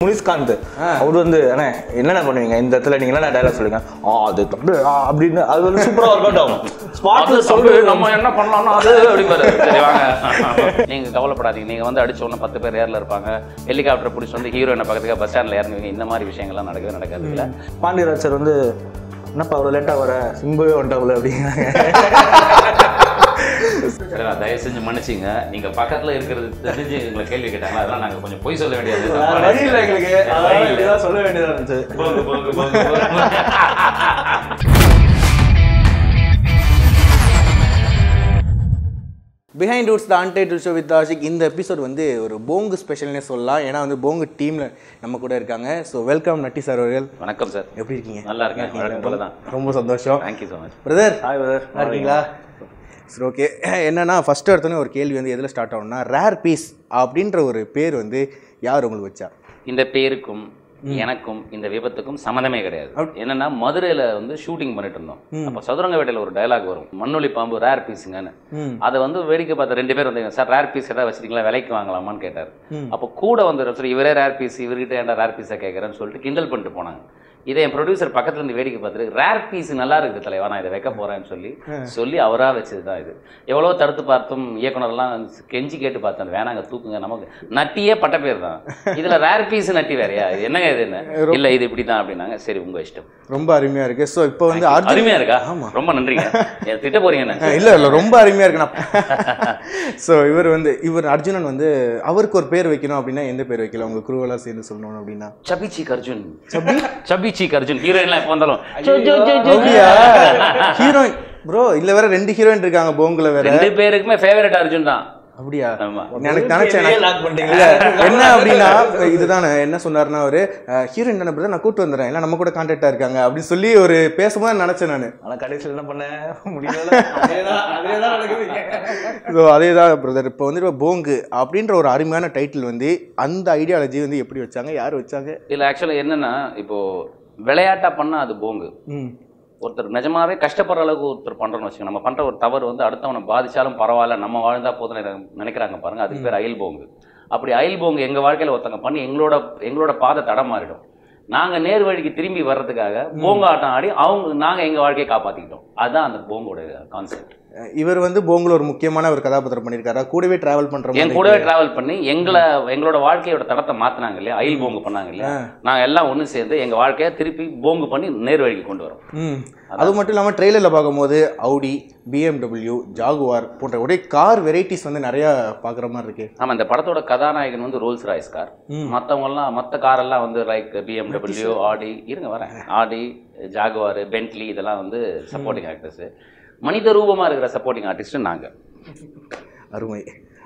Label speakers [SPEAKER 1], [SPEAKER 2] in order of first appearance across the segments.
[SPEAKER 1] முனிஸ்காந்த் அவர் வந்து அண்ணே என்னென்ன பண்ணுவீங்க இந்த இடத்துல நீங்க என்ன டயலாக் சொல்லுங்க அது அப்படின்னு அது வந்து சூப்பரா ஒர்க் அவுட் ஆகும். ஸ்பாட்ல சொல்லு
[SPEAKER 2] நம்ம என்ன பண்ணலாம்னா அது அப்படிம்பாரு. சரி வாங்க, நீங்க கவலைப்படாதீங்க, நீங்க வந்து அடிச்ச உடனே 10 பேர் ஏர்ல இருப்பாங்க, ஹெலிகாப்டர் பிடிச்சி வந்து ஹீரோயினை பக்கத்துக்கு பஸ் ஸ்டாண்ட்ல இறங்குவீங்க. இந்த மாதிரி விஷயங்கள்லாம் நடக்காது இல்லை.
[SPEAKER 1] பாண்டியராஜ் சார் வந்து என்னப்பா அவ்வளோ லேட்டாக வர சிம்பவே வந்துட்டாவில் அப்படிங்கிறாங்க.
[SPEAKER 2] தயவு செஞ்சு மன்னிச்சிங்க, நீங்க பக்கத்துல இருக்கிறது தெரிஞ்சு எங்களை கேள்வி கேட்டாங்க, அதெல்லாம் நாங்க கொஞ்சம் பொய் சொல்ல வேண்டியது
[SPEAKER 1] எங்களுக்கு சொல்ல வேண்டியதா இருந்துச்சு.
[SPEAKER 3] Behind roots the untitled show with Ashiq. இந்த எபிசோட் வந்து ஒரு போங்கு ஸ்பெஷல்னே சொல்லலாம். ஏன்னா வந்து போங்கு டீமில் நம்ம கூட இருக்காங்க. ஸோ வெல்கம் நட்டி சார் அவர்கள்.
[SPEAKER 2] வணக்கம் சார்,
[SPEAKER 3] எப்படி இருக்கீங்க?
[SPEAKER 2] நல்லா இருக்கேன்.
[SPEAKER 3] ரொம்ப சந்தோஷம்.
[SPEAKER 2] Thank you so much
[SPEAKER 3] brother.
[SPEAKER 1] Hi brother,
[SPEAKER 3] நல்லா இருக்கீங்களா? சரி, ஓகே. என்னன்னா ஃபஸ்ட்டு எடுத்தோன்னே ஒரு கேள்வி வந்து எதில் ஸ்டார்ட் ஆகும்னா, ரேர் பீஸ் அப்படின்ற ஒரு பேர் வந்து யார் உங்களுக்கு வச்சா?
[SPEAKER 2] இந்த பேருக்கும் எனக்கும் இந்த விபத்துக்கும் சம்மந்தமே கிடையாது. என்னன்னா மதுரையில வந்து ஷூட்டிங் பண்ணிட்டு இருந்தோம். அப்ப சதுரங்க வேட்டையில ஒரு டயலாக் வரும், மண்ணுளி பாம்பு ரேர் பீஸுங்கன்னு. அதை வந்து வேடிக்கை பார்த்த 2 பேர் வந்து, சார் ரேர் பீஸ் ஏதாவது வச்சிருக்கீங்களா, விலைக்கு வாங்கலாமான்னு கேட்டார். அப்போ கூட வந்து இவரே ரேர் பீஸ், இவர்கிட்ட ஏன்டா ரேர் பீஸை கேட்கறேன்னு சொல்லிட்டு கிண்டல் பண்ணிட்டு போனாங்க. இதை என் ப்ரொடியூசர் பக்கத்துல இருந்து வேடிக்கை பார்த்துட்டு, ரேர் பீஸ் நல்லா இருக்குது தலைவா, நான் இதை வைக்க போறேன்னு சொல்லி அவரா வச்சதுதான் இது. எவ்வளவோ தடுத்து பார்த்தும் இயக்குனர்லாம் கெஞ்சி கேட்டு பார்த்தேன், வேணாங்க தூக்குங்க, நமக்கு நட்டியே பட்ட பேர் தான், இதுல ரேர் பீஸ் நட்டி வேறையா, இது என்னங்க இது என்ன இல்ல இது இப்படிதான் அப்படின்னாங்க. சரி உங்க இஷ்டம்.
[SPEAKER 3] ரொம்ப அருமையா இருக்கு. ஸோ இப்போ வந்து
[SPEAKER 2] அருமையா இருக்கா? ரொம்ப நன்றிங்க. திட்ட போறீங்க?
[SPEAKER 3] இல்ல ரொம்ப அருமையா இருக்குண்ணா. ஸோ இவர் அர்ஜுனன் வந்து அவருக்கு ஒரு பேர் வைக்கணும் அப்படின்னா எந்த பேர் வைக்கலாம் உங்க குருவெல்லாம் சேர்ந்து சொல்லணும் அப்படின்னா?
[SPEAKER 2] சபிச்சி அர்ஜுன். சபிச்சி அர்ஜுன். ஹீரோயின்லாம் எப்போ வந்தாலும்
[SPEAKER 3] ஹீரோயின் ப்ரோ, இல்ல வேற 2 ஹீரோயின் இருக்காங்க போங்குல, வேற
[SPEAKER 2] 2 பேருக்குமே ஃபேவரட் அர்ஜுன் தான்.
[SPEAKER 3] அப்படியா? எனக்கு நினைச்சேன் என்ன அப்படின்னா இதுதான் என்ன சொன்னாருன்னா, ஒரு ஹீரோயின் தானே பிரதர், நான் கூட்டு வந்துடுறேன், இல்லை நம்ம கூட கான்டாக்டா இருக்காங்க அப்படின்னு சொல்லி ஒரு பேசும்போது நினைச்சேன் நான்.
[SPEAKER 1] ஆனால் கடைசியில் என்ன பண்ண முடியல.
[SPEAKER 3] ஸோ அதே தான் பிரதர். இப்போ வந்து போங்கு அப்படின்ற ஒரு அருமையான டைட்டில் வந்து அந்த ஐடியாலஜி வந்து எப்படி வச்சாங்க, யார் வச்சாங்க?
[SPEAKER 2] இல்லை ஆக்சுவலாக என்னன்னா, இப்போ விளையாட்டா பண்ணா அது போங்கு. ஒருத்தர் நிஜமாவே கஷ்டப்படுற அளவுக்கு ஒருத்தர் பண்றோம்னு வச்சுக்கோங்க, நம்ம பண்ற ஒரு தவறு வந்து அடுத்தவனை பாதிச்சாலும் பரவாயில்ல, நம்ம வாழ்ந்தா போதுன்னு நினைக்கிறாங்க பாருங்க, அதுக்கு பேர் அயில் போங்கு. அப்படி அயில் போங்கு எங்க வாழ்க்கையில ஒருத்தங்க பண்ணி எங்களோட பாதை தடம் மாறிடும். நாங்க நேர் வழிக்கு திரும்பி வர்றதுக்காக போங்க ஆட்டம் ஆடி நாங்க எங்க வாழ்க்கையை காப்பாத்திக்கிட்டோம். அதுதான் அந்த போங்கோட கான்செப்ட்.
[SPEAKER 3] இவர் வந்து போங்குல ஒரு முக்கியமான ஒரு கதாபாத்திரம் பண்ணியிருக்காரு, கூடவே டிராவல் பண்ற
[SPEAKER 2] என் கூடவே டிராவல் பண்ணி எங்களோட வாழ்க்கையோட தடத்தை மாத்தினாங்க இல்லையா, அயில் போங்கு பண்ணாங்க இல்லையா, நாங்க எல்லாம் ஒண்ணு சேர்ந்து எங்க வாழ்க்கையை திருப்பி போங்கு பண்ணி நேர் வழிக்கு கொண்டு வரோம்.
[SPEAKER 3] அது மட்டும் இல்லாமல் ட்ரெயிலரில் பார்க்கும்போது அவுடி, BMW, ஜாகுவார் போன்ற ஒரே கார் வெரைட்டிஸ் வந்து நிறைய பார்க்குற மாதிரி இருக்கு.
[SPEAKER 2] ஆமாம், இந்த படத்தோட கதாநாயகன் வந்து ரோல்ஸ் ராய்ஸ் கார், மற்றவங்கலாம் மற்ற காரெல்லாம் வந்து லைக் BMW, ஆடி ஆடி, ஜாகுவார், பென்ட்லி இதெல்லாம் வந்து சப்போர்ட்டிங் ஆக்டர்ஸ். மனித ரூபமாக இருக்கிற சப்போர்ட்டிங் ஆர்டிஸ்ட் நாங்கள்.
[SPEAKER 3] அருமை.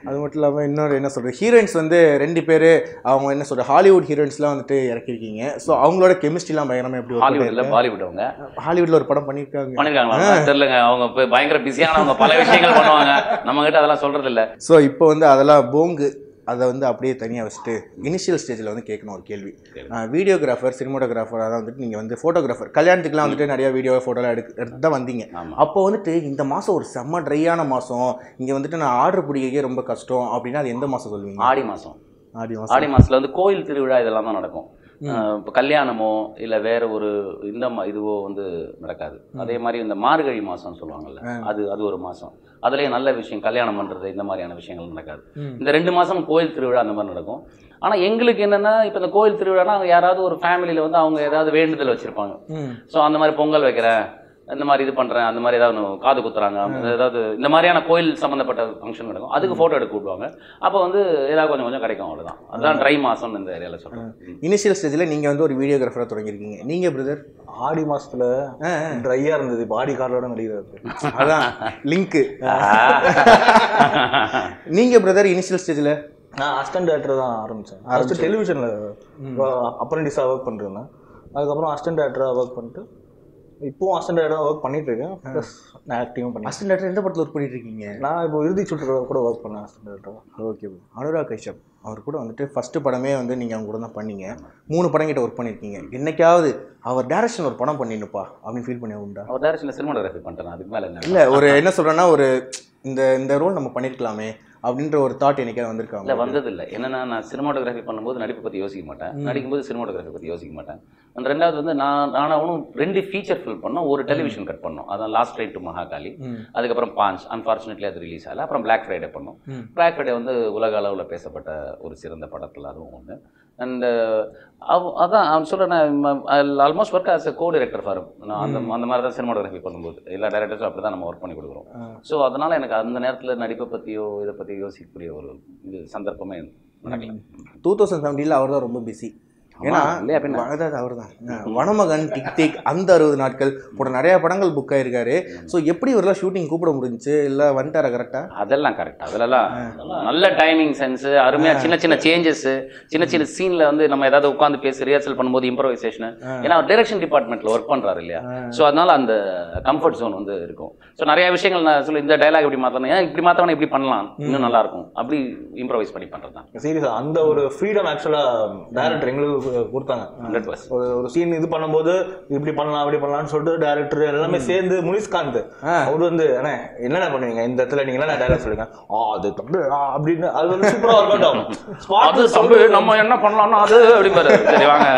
[SPEAKER 3] அது மட்டும் இல்லாமல் இன்னொரு என்ன சொல்கிறது, ஹீரோயின்ஸ் வந்து 2 பேர் அவங்க என்ன சொல்கிற ஹாலிவுட் ஹீரோயின்ஸ்லாம் வந்துட்டு இறக்கிருக்கீங்க. ஸோ அவங்களோட கெமிஸ்ட்ரிலாம் பயங்கரமாக எப்படி?
[SPEAKER 2] ஹாலிவுட்ல பாலிவுட் அவங்க
[SPEAKER 3] ஹாலிவுட்ல ஒரு படம் பண்ணியிருக்காங்களா
[SPEAKER 2] தெரியலங்க. அவங்க பயங்கர பிஸியானவங்க, பல விஷயங்கள் பண்ணுவாங்க, நம்ம கிட்ட அதெல்லாம் சொல்றது இல்லை.
[SPEAKER 3] ஸோ இப்போ வந்து அதெல்லாம் போங்கு அதை வந்து அப்படியே தனியாக வச்சுட்டு இனிஷியல் ஸ்டேஜில் வந்து கேட்கணும் ஒரு கேள்வி. வீடியோகிராஃபர், சினிமோட்டோகிராஃபர், அதான் வந்துட்டு நீங்கள் வந்து ஃபோட்டோகிராஃபர், கல்யாணத்துக்குலாம் வந்துட்டு நிறைய வீடியோ ஃபோட்டோலாம் எடுத்து தான் வந்தீங்க. அப்போ வந்துட்டு இந்த மாதம் ஒரு செம்ம ட்ரையான மாதம், இங்கே வந்துட்டு நான் ஆர்டர் பிடிக்கிறதே ரொம்ப கஷ்டம் அப்படின்னா அது எந்த மாதம் சொல்லுவீங்க?
[SPEAKER 2] ஆடி மாதம். ஆடி மாதத்தில் வந்து கோயில் திருவிழா இதெல்லாம் தான் நடக்கும். இப்போ கல்யாணமோ இல்லை வேற ஒரு இதுவோ வந்து நடக்காது. அதே மாதிரி இந்த மார்கழி மாதம் சொல்லுவாங்கல்ல, அது ஒரு மாதம், அதுலேயே நல்ல விஷயம் கல்யாணம் பண்ணுறது இந்த மாதிரியான விஷயங்கள் நடக்காது. இந்த 2 மாதம் கோயில் திருவிழா அந்த மாதிரி நடக்கும். ஆனால் எங்களுக்கு என்னென்னா, இப்போ இந்த கோயில் திருவிழானா யாராவது ஒரு ஃபேமிலியில் வந்து அவங்க ஏதாவது வேண்டுதல் வச்சுருப்பாங்க. ஸோ அந்த மாதிரி பொங்கல் வைக்கிறேன், இந்த மாதிரி இது பண்ணுறேன், அந்த மாதிரி ஏதாவது காது குத்துறாங்க, ஏதாவது இந்த மாதிரியான கோயில் சம்மந்தப்பட்ட ஃபங்க்ஷன் நடக்கும், அதுக்கு ஃபோட்டோ எடுக்க கூப்பிடுவாங்க. அப்போ வந்து ஏதாவது கொஞ்சம் கிடைக்கும், அவ்வளோதான். அதுதான் ட்ரை மாதம் இந்த ஏரியாவில் சொல்கிறேன்.
[SPEAKER 3] இனிஷியல் ஸ்டேஜில் நீங்கள் வந்து ஒரு வீடியோகிராஃபராக தொடங்கியிருக்கீங்க. நீங்கள் பிரதர்
[SPEAKER 1] ஆடி மாதத்தில் ட்ரையாக இருந்தது, இப்போ ஆடி காரோட நடிக்கிறாரு,
[SPEAKER 3] அதான் லிங்க்கு. நீங்கள் பிரதர் இனிஷியல் ஸ்டேஜில்?
[SPEAKER 1] நான் அசிஸ்டன்ட் டேரக்டர் தான் ஆரம்பித்தேன். ஃபஸ்ட்டு டெலிவிஷனில் அப்ரண்டிஸாக ஒர்க் பண்ணிருந்தேன். அதுக்கப்புறம் அசிஸ்டன்ட் டேரக்டராக ஒர்க் பண்ணிட்டு இப்போவும் அசிஸ்டன்ட் டேரக்டராக ஒர்க் பண்ணிட்டு இருக்கேன். ப்ளஸ் நான் ஆக்டிங்கும் பண்ணேன்.
[SPEAKER 3] அசிஸ்டன்ட் டேரக்டர் எந்த படத்தில் ஒர்க் பண்ணிட்டு இருக்கீங்க?
[SPEAKER 1] நான் இப்போ இறுதி சுற்று கூட ஒர்க் பண்ணேன் அசிஸ்டன்ட் டேரக்டராக.
[SPEAKER 3] ஓகே. அனுராக் கஷ்யப் அவர் கூட வந்துட்டு ஃபஸ்ட்டு படமே வந்து நீங்கள் அவங்க கூட தான் பண்ணீங்க. 3 படம் கிட்ட ஒர்க் பண்ணியிருக்கீங்க. என்னைக்காவது அவர் டேரக்ஷன் ஒரு படம் பண்ணிடணுப்பா அப்படின்னு ஃபீல் பண்ணி உண்டா?
[SPEAKER 2] அவர் டேரக்ஷனில் சினிமாட்டோகிராஃபி பண்ணிட்டேன், அதுக்கு மேலே
[SPEAKER 3] இல்லை ஒரு என்ன சொல்கிறேன்னா, ஒரு இந்த ரோல் நம்ம பண்ணியிருக்கலாமே அப்படின்ற ஒரு தாட் என்னைக்காவது வந்திருக்காங்க?
[SPEAKER 2] இல்லை, வந்ததில்லை. என்னன்னா, நான் சினிமாட்டோகிராஃபி பண்ணும்போது நடிப்பை பற்றி யோசிக்க மாட்டேன், நடிக்கும்போது சினிமாட்டோகிராஃபி பற்றி யோசிக்க மாட்டேன். அந்த ரெண்டாவது வந்து நானும் 2 ஃபீச்சர் ஃபில் பண்ணோம், ஒரு டெலிவிஷன் கட் பண்ணோம். அதான் லாஸ்ட் ட்ரெயின் டு மகாகாளி, அதுக்கப்புறம் பாஞ்ச். அன்ஃபார்ச்சுனேட்லி அது ரிலீஸ் ஆகல. அப்புறம் பிளாக் ஃப்ரைடே பண்ணோம். பிளாக் ஃப்ரைடே வந்து உலக அளவில் பேசப்பட்ட ஒரு சிறந்த படத்தில் அதுவும் ஒன்று. அண்ட் அதான் அவன் சொல்கிறேன், almost work as co director for நான் அந்த மாதிரி தான் சினிமாட்டோகிராஃபி பண்ணும்போது எல்லா டைரக்டர்ஸும் அப்படி தான் நம்ம ஒர்க் பண்ணி கொடுக்குறோம். ஸோ அதனால் எனக்கு அந்த நேரத்தில் நடிப்பை பற்றியோ இதை பற்றி யோசிக்கக்கூடிய ஒரு இது சந்தர்ப்பமே நடக்கல.
[SPEAKER 3] 2017 அவர் தான் ரொம்ப பிஸி. ஏன்னா அவர் தான் வனமகன், டிக் டிக், அந்த 60 நாட்கள் போட நிறைய படங்கள் புக் ஆயிருக்காரு. ஸோ எப்படி இவரெல்லாம் ஷூட்டிங் கூப்பிட முடிஞ்சுச்சு? இல்லை வந்துட்டாரா கரெக்டா?
[SPEAKER 2] அதெல்லாம் கரெக்ட். அதெல்லாம் நல்ல டைமிங் சென்ஸ், அருமையாக சின்ன சின்ன சேஞ்சஸ், சின்ன சின்ன சீனில் வந்து நம்ம ஏதாவது உட்காந்து பேசி ரிஹர்சல் பண்ணும்போது இம்ப்ரோவைசேஷன். ஏன்னா அவர் டைரக்ஷன் டிபார்ட்மெண்ட்டில் ஒர்க் பண்ணுறாரு இல்லையா? ஸோ அதனால அந்த கம்ஃபர்ட் ஜோன் வந்து இருக்கும். ஸோ நிறைய விஷயங்கள் நான் சொல்லி இந்த டைலாக் இப்படி மாற்றணும், ஏன் இப்படி மாற்றவனா இப்படி பண்ணலாம், இன்னும் நல்லா இருக்கும், அப்படி இம்ப்ரோவைஸ் பண்ணி பண்ணுறது தான்.
[SPEAKER 1] சீரியஸாக அந்த ஒரு ஃப்ரீடம் ஆக்சுவலாக டைரக்டர் எங்களுக்கு கொடுத்தாங்க.
[SPEAKER 2] 100%.
[SPEAKER 1] ஒரு சீன் இது பண்ணும்போது இப்படி பண்ணலாம் அப்படி பண்ணலாம்னு சொல்லிட்டு டைரக்டர் எல்லாமே சேர்ந்து முனிஸ்காந்த் அவர் வந்து என்னென்ன பண்ணுவீங்க இந்த இடத்துல, நீங்க என்ன டைரக்ட் சொல்லுங்க அது அப்படின்னு, அது வந்து சூப்பரா ஒர்க் அவுட் ஆகும்.
[SPEAKER 2] நம்ம என்ன பண்ணலாம்னா அது அப்படிம்பாரு. சரி வாங்க.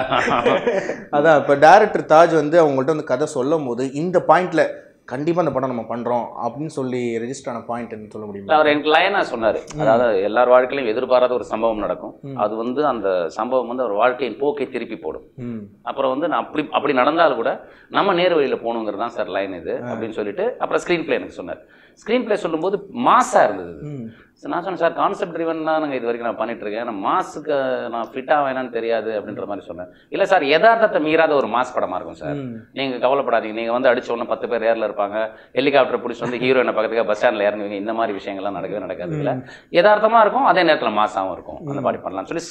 [SPEAKER 3] அதான் இப்போ டைரக்டர் தாஜ் வந்து அவங்கள்ட்ட வந்து கதை சொல்லும் போது இந்த பாயிண்ட்ல கண்டிப்பா அந்த படம் நம்ம பண்றோம் அப்படின்னு சொல்லி ரெஜிஸ்டர் ஆன பாயிண்ட் சொல்ல முடியுமா?
[SPEAKER 2] அவர் எனக்கு லைனா சொன்னாரு, அதாவது எல்லார் வாழ்க்கையிலும் எதிர்பாராத ஒரு சம்பவம் நடக்கும், அது வந்து அந்த சம்பவம் வந்து அவர் வாழ்க்கையின் போக்கை திருப்பி போடும். அப்புறம் வந்து நான் அப்படி நடந்தாலும் கூட நம்ம நேர் வழியில போகணுங்கிறது தான் சார் லைன் இது அப்படின்னு சொல்லிட்டு அப்புறம் ஸ்க்ரீன் பிளே எனக்கு சொன்னார். ஸ்க்ரீன் பிளே சொல்லும்போது மாஸா இருந்தது. நான் சொன்னேன், சார் கான்செப்ட் ட்ரிவன் தான் நாங்கள் இது வரைக்கும் நான் பண்ணிட்டு இருக்கேன், நான் மாஸுக்கு நான் ஃபிட்டாக வேணான்னு தெரியாது அப்படின்ற மாதிரி சொன்னேன். இல்லை சார், யதார்த்தத்தை மீறாத ஒரு மாஸ் படமாக இருக்கும் சார், நீங்கள் கவலைப்படாதீங்க, நீங்கள் வந்து அடிச்ச உடனே 10 பேர் ஏரில் இருப்பாங்க, ஹெலிகாப்டர் பிடிச்சி வந்து ஹீரோயினை பக்கத்துக்கு பஸ் ஸ்டாண்டில் இறங்குவீங்க, இந்த மாதிரி விஷயங்கள்லாம் நடக்காது. இல்லை, யதார்த்தமாக இருக்கும், அதே நேரத்தில் மாஸாகவும் இருக்கும், அந்த மாதிரி பண்ணலாம்னு சொல்லி